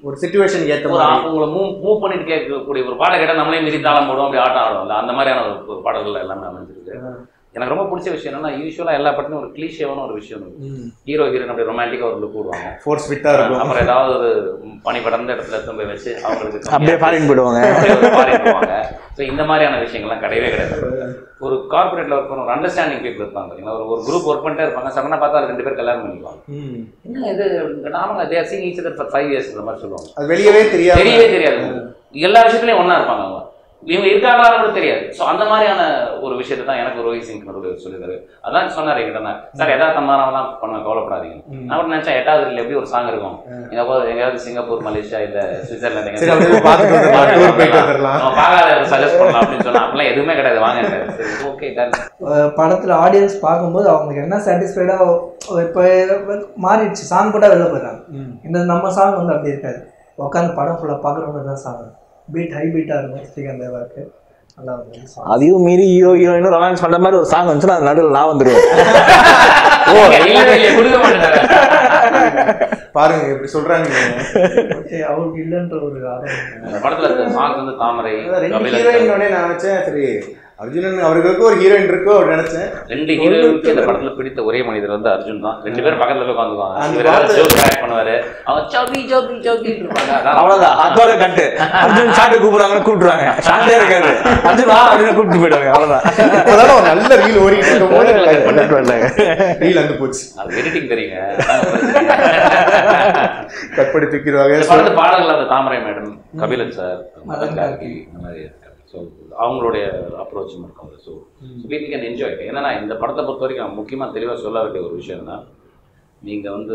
[SPEAKER 3] ஒரு சிச்சுவேஷன் ஏற்ற
[SPEAKER 2] உங்களை மூவ் பண்ணிட்டு கேட்கக்கூடிய ஒரு பாட கேட்டால் நம்மளே மீறி தாளம் போடுவோம், அப்படி ஆட்டம் ஆடுவோம்ல, அந்த மாதிரியான ஒரு பாடல்கள் எல்லாமே அமைஞ்சிருக்கு. எனக்கு ரொம்ப பிடிச்ச விஷயம் என்னன்னா, யூஸ்வலாக எல்லா படத்துலையும் ஒரு கிளீஷேவான ஒரு விஷயம் இருக்கு. ஹீரோ ஹீரோயின் அப்படி ரொமான்டிக்காக ஒரு லுக் விடுவாங்க,
[SPEAKER 3] ஃபோர்ஸ் ஃபிட்டாக இருக்கும்.
[SPEAKER 2] அப்புறம் ஏதாவது ஒரு பனி படர்ந்த இடத்துல எடுத்து போய் வச்சு அவங்களுக்கு
[SPEAKER 1] அப்படியே ஃபாரின் போயிடுவாங்க.
[SPEAKER 2] ஸோ இந்த மாதிரியான விஷயங்கள்லாம் கிடையவே கிடையாது. ஒரு கார்பரேட்ல ஒர்க் பண்ண ஒரு அண்டர்ஸ்டாண்டிங் பீப்புள் இருப்பாங்க. ஒரு குரூப் ஒர்க் பண்ணிட்டே இருப்பாங்க. சடனாக பார்த்தா 2 பேர் கல்யாணம் பண்ணிக்குவாங்க. என்ன இது நாமங்க they're seeing each other for 5 years இந்த மாதிரி சொல்லுவாங்க.
[SPEAKER 3] அது தெரியவே தெரியாது.
[SPEAKER 2] எல்லா விஷயத்துலையும் ஒன்றா இருப்பாங்க. அவங்க இவங்க இருக்காங்களான்னு கூட தெரியாது. ஸோ அந்த மாதிரியான ஒரு விஷயத்தை தான் எனக்கு ஒரு ரோஹித் சிங் சொல்லியிருக்காரு. அதான் சொன்னார் என்கிட்ட, சார் யதார்த்தமானலாம் பண்ண கவலைப்படாதீங்க. நான் கூட நினைச்சேன் 8வது இல்லை எப்படி ஒரு சாங் இருக்கும், எங்கேயாவது சிங்கப்பூர், மலேசியா இல்லை சுவிட்சர்லாந்து பார்க்காத சஜஸ்ட் பண்ணலாம் அப்படின்னு சொன்னா அப்படிலாம் எதுவுமே கிடையாது. வாங்க ஓகே.
[SPEAKER 4] படத்தில் ஆடியன்ஸ் பார்க்கும்போது அவங்களுக்கு என்ன சாட்டிஸ்ஃபைடாக இப்போ மாறிடுச்சு. சாங் கூட வெளில போயிடுறாங்க. இந்த நம்ம சாங் வந்து அப்படி இருக்காது. உட்காந்து படம் ஃபுல்லாக பார்க்குறவங்க தான் சாங் பீட் ஹை பீட்டாக இருக்கும். ஸ்ரீகாந்த் தேவாக்கு நல்லா வந்து
[SPEAKER 1] அதையும் மீறி ஹீரோ ஹீரோயினும் ரொமான்ஸ் பண்ணுற மாதிரி ஒரு சாங் வந்துச்சுன்னா அது நடுவில் நான் வந்துடுவேன்.
[SPEAKER 2] கொடுக்க மாட்டேன்
[SPEAKER 3] பாருங்க எப்படி சொல்றாங்க.
[SPEAKER 4] அவருக்கு இல்லைன்ற ஒரு
[SPEAKER 2] படத்துல சாங் வந்து தாமரை.
[SPEAKER 3] 2 ஹீரோயினோட நான் நினைச்சேன் சரி அர்ஜுனன் அவர்களுக்கு ஒரு ஹீரோயின் இருக்கோ அப்படின்னு நினைச்சேன்.
[SPEAKER 2] 2 ஹீரோயினுக்கு இந்த படத்துல பிடித்த ஒரே மனிதர் வந்து அர்ஜுன் தான். 2 பேரும் பக்கத்துல போய் உட்காந்துக்குவாங்க. பண்ணுவாரு அவன் சோபி சோபி சோபி
[SPEAKER 1] அவ்வளவுதான். அதோட கட்டு அர்ஜுன் ஷாட்டு கூப்பிடுறாங்கன்னு கூப்பிடுவாங்க. ஷாட்டே இருக்காது. அர்ஜுன் வா அப்படின்னு கூப்பிட்டு போயிடுவாங்க. அவ்வளவுதான்.
[SPEAKER 3] இப்போதான் ஒரு நல்ல ரீல் ஓடிட்டு இருக்கும் போது ரீல் வந்து போச்சு.
[SPEAKER 2] அது எடிட்டிங் தெரியுங்க.
[SPEAKER 3] கட் பண்ணி தூக்கிடுவாங்க.
[SPEAKER 2] படத்து பாடல்கள் அந்த தாமரை மேடம், கபிலன் சார், மதன் கார்கி இந்த மாதிரி இருக்காங்க. ஸோ அவங்களுடைய அப்ரோச்சும் இருக்கும். So people can enjoy. என்னன்னா இந்த படத்தை பொறுத்த வரைக்கும் முக்கியமாக தெளிவாக சொல்ல வேண்டிய ஒரு விஷயம் தான், நீங்கள் வந்து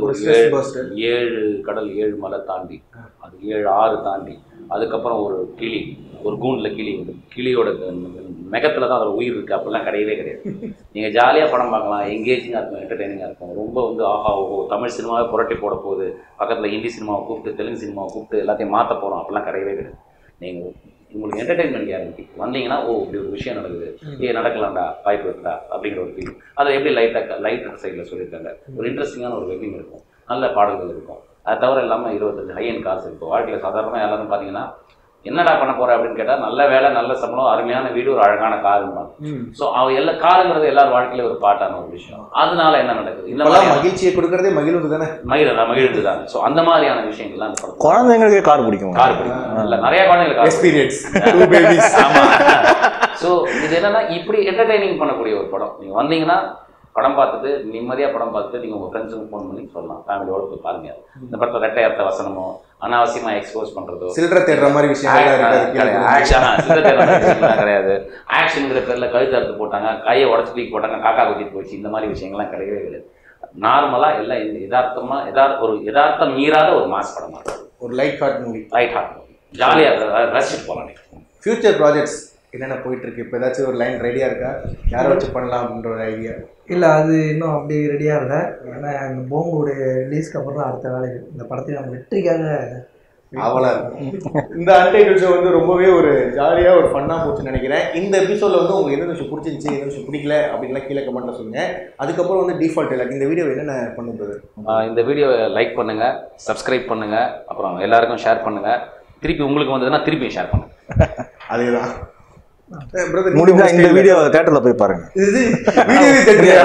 [SPEAKER 2] 7 கடல் 7 மலை தாண்டி, அது 7 ஆறு தாண்டி, அதுக்கப்புறம் ஒரு கிளி, ஒரு கூண்டில் கிளி, கிளியோட மெகத்தில் தான் அதில் உயிர் இருக்குது. அப்படிலாம் கிடையவே கிடையாது. நீங்கள் ஜாலியாக படம் பார்க்கலாம், எங்கேஜிங்காக இருக்கும், என்டர்டெய்னிங்காக இருக்கும். ரொம்ப வந்து ஆஹா ஓஹோ தமிழ் சினிமாவை புரட்டி போட போகுது, பக்கத்தில் ஹிந்தி சினிமாவை கூப்பிட்டு தெலுங்கு சினிமாவை கூப்பிட்டு எல்லாத்தையும் மாற்ற போகிறோம், அப்படிலாம் கிடையவே கிடையாது. நீங்கள் உங்களுக்கு என்டர்டெயின்மெண்ட் கேரண்டி. வந்தீங்கன்னா ஓ இப்படி ஒரு விஷயம் நடக்குது, நடக்கலாம்டா, வாய்ப்பு இருக்குடா அப்படிங்கிற ஒரு ஃபீல். அதை எப்படி லைட்டாக சைடில் சொல்லியிருக்காங்க. ஒரு இன்ட்ரெஸ்டிங்கான ஒரு வெட்டிங் இருக்கும், நல்ல பாடல்கள் இருக்கும். அது தவிர இல்லாமல் 25 ஹை அண்ட் காசு இருக்கும். வாழ்க்கையில் சாதாரணமாக எல்லாரும் பார்த்தீங்கன்னா என்னடா பண்ண போற அப்படின்னு கேட்டா, நல்ல வேலை, நல்ல சம்பளம், அருமையான வீடு, ஒரு அழகான காருன்னு. ஸோ அவ எல்லா காருங்கிறது எல்லாரும் வாழ்க்கையில ஒரு பாட்டான ஒரு விஷயம். அதனால என்ன நடக்குது, இந்த மாதிரி
[SPEAKER 3] மகிழ்ச்சியை கொடுக்கறதே மகிழ்வு தானே, மகிழ்வு
[SPEAKER 2] தான். ஸோ அந்த மாதிரியான விஷயங்கள்லாம்
[SPEAKER 1] குழந்தைங்களுக்கு கார் பிடிக்கும்.
[SPEAKER 2] இல்லை நிறைய குழந்தைங்களுக்கு எக்ஸ்பீரியன்ஸ். ஆமா. ஸோ இது என்னன்னா இப்படி என்டர்டைனிங் பண்ணக்கூடிய ஒரு படம். நீங்க வந்தீங்கன்னா படம் பார்த்துட்டு நிம்மதியாக படம் பார்த்துட்டு நீங்கள் உங்கள் ஃப்ரெண்ட்ஸுக்கு ஃபோன் பண்ணி சொல்லலாம், ஃபேமிலியோட போய் பாருங்க. இந்த படத்தில் ரெட்டை அர்த்த வசனமோ அனாவசியமாக எக்ஸ்போஸ் பண்ணுறதோ
[SPEAKER 3] சில்லற தேடுற மாதிரி விஷயம்
[SPEAKER 2] கிடையாது. ஆக்ஷனுங்கிற பேரில் கழுத்து அறுத்து போட்டாங்க, கையை உடச்சி தூக்கி போட்டாங்க, காக்கா குத்திட்டு போச்சு, இந்த மாதிரி விஷயங்கள்லாம் கிடையவே கிடையாது. நார்மலாக எல்லாம் ஒரு யதார்த்தம் மீறாத ஒரு மாஸ் படமாக இருக்கும்.
[SPEAKER 3] ஒரு லைட் ஹார்ட் மூவி,
[SPEAKER 2] ஜாலியாக ரசிச்சுட்டு போகலாம்.
[SPEAKER 3] ஃபியூச்சர் ப்ராஜெக்ட்ஸ் என்னென்ன போயிட்டு இருக்கு? இப்போ ஏதாச்சும் ஒரு லைன் ரெடியாக இருக்கா? யாரை வச்சு பண்ணலாம் அப்படின்ற ஒரு ஐடியா?
[SPEAKER 4] இல்லை, அது இன்னும் அப்படி ரெடியாக இல்லை. ஏன்னா இந்த போங்குடைய ரிலீஸ்க்கு அப்புறம் தான் அடுத்த வேலை. இந்த படத்தை நம்ம வெற்றிக்காக
[SPEAKER 3] அவ்வளோ இருக்கும். இந்த அன்டைட்டில் ஷோ வந்து ரொம்பவே ஒரு ஜாலியாக ஒரு ஃபன்னாக போச்சுன்னு நினைக்கிறேன். இந்த எபிசோடில் வந்து உங்களுக்கு எந்த விஷயம் பிடிச்சிருந்துச்சி, எந்த விஷயம் பிடிக்கல அப்படின்லாம் கீழே கமெண்ட்டில் சொல்லுங்கள். அதுக்கப்புறம் வந்து டிஃபால்ட் இல்லை, இந்த வீடியோ என்னென்ன பண்ணுறது?
[SPEAKER 2] இந்த வீடியோவை லைக் பண்ணுங்கள், சப்ஸ்கிரைப் பண்ணுங்கள், அப்புறம் எல்லாருக்கும் ஷேர் பண்ணுங்கள். திருப்பி உங்களுக்கு வந்ததுன்னா திருப்பி ஷேர் பண்ணுங்கள்.
[SPEAKER 3] அதேதான்.
[SPEAKER 1] முடிஞ்சா இந்த வீடியோ தியேட்டர்ல போய் பாருங்க.
[SPEAKER 3] இது வீடியோ